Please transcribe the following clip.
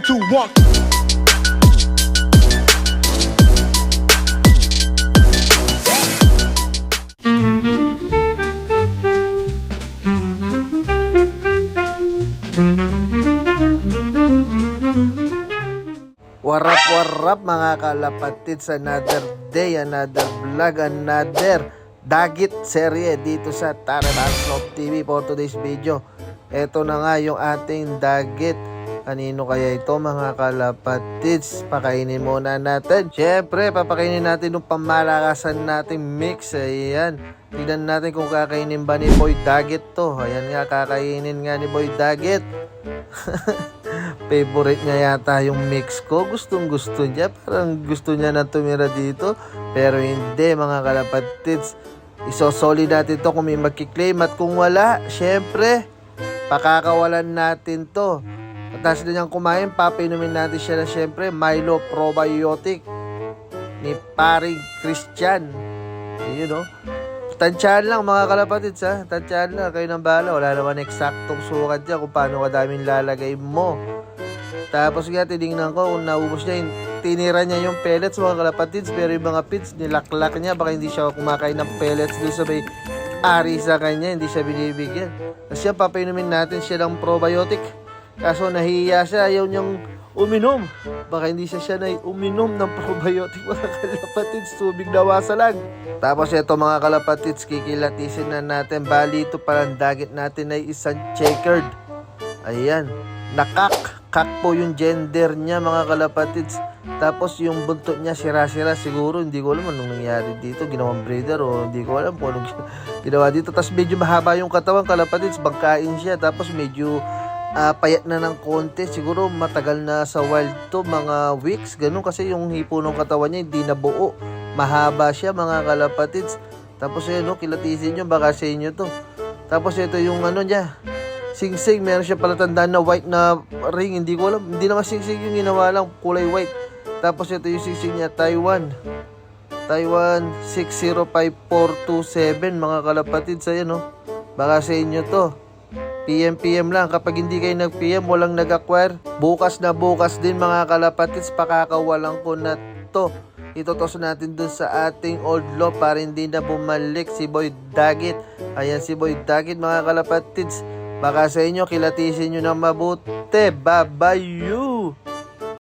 2, 1. Warap mga kalapatids, another day, another vlog, another dagit serye dito sa Tarabanslop TV for today's video. Ito na nga yung ating dagit. Kanino kaya ito mga kalapatids? Pakainin muna natin. Siyempre, papakainin natin yung pamalakasan nating mix. Ayan. Tignan natin kung kakainin ba ni Boy Dagit to. Ayan nga, kakainin nga ni Boy Dagit. Favorite niya yata yung mix ko. Gustong gusto niya. Parang gusto niya na tumira dito. Pero hindi mga kalapatids. Isosolid natin to kung may magkiklaim. At kung wala, syempre, pakakawalan natin to. Tapos na niyang kumain, papinumin natin siya na syempre Milo Probiotic ni Paring Christian. Yun, no? Tansyahan lang mga kalapatids, ha? Tansyahan lang, kayo nang bahala. Wala naman eksaktong sukat dyan kung paano kadaming lalagay mo. Tapos nga, tinignan ko kung naubos niya yung tinira niya yung pellets mga kalapatids. Pero yung mga pits, nilaklak niya. Baka hindi siya kumakain ng pellets doon sa may ari sa kanya. Hindi siya binibigyan. Tapos yan, papinumin natin siya ng probiotic. Kaso nahihiya siya, ayaw niyang uminom. Baka hindi siya na uminom ng probiotic mga kalapatids. Tubig na wasalag. Tapos ito mga kalapatids, kikilatisin na natin. Bali ito parang dagit natin ay isang checkered. Ayan. Kak po yung gender niya mga kalapatids. Tapos yung buntot niya sira-sira siguro. Hindi ko alam anong nangyari dito. Ginawang breeder o hindi ko alam kung anong ginawa dito. Tapos medyo mahaba yung katawan kalapatids. Bangkain siya. Tapos medyo payat na ng konti. Siguro matagal na sa wild to. Mga weeks. Ganun kasi yung hipo ng katawan niya hindi nabuo. Mahaba siya mga kalapatids. Tapos yun, no, kilatisin nyo. Baka sa inyo to. Tapos ito yung ano niya. Sing-sing, meron siya palatandaan na white na ring, hindi ko alam, hindi naman sing-sing yung ginawa lang, kulay white. Tapos ito yung sing-sing niya, Taiwan 605427 mga kalapatids, ayan no. Baka sa inyo to. PM lang, kapag hindi kayo nag-PM, walang nag-acquire. Bukas na bukas din mga kalapatids, pakakawalan ko na to. Itotos natin dun sa ating old law para hindi na bumalik si Boy Dagit. Ayan si Boy Dagit mga kalapatids. Baka sa inyo, kilatisin nyo na mabuti. Babayu!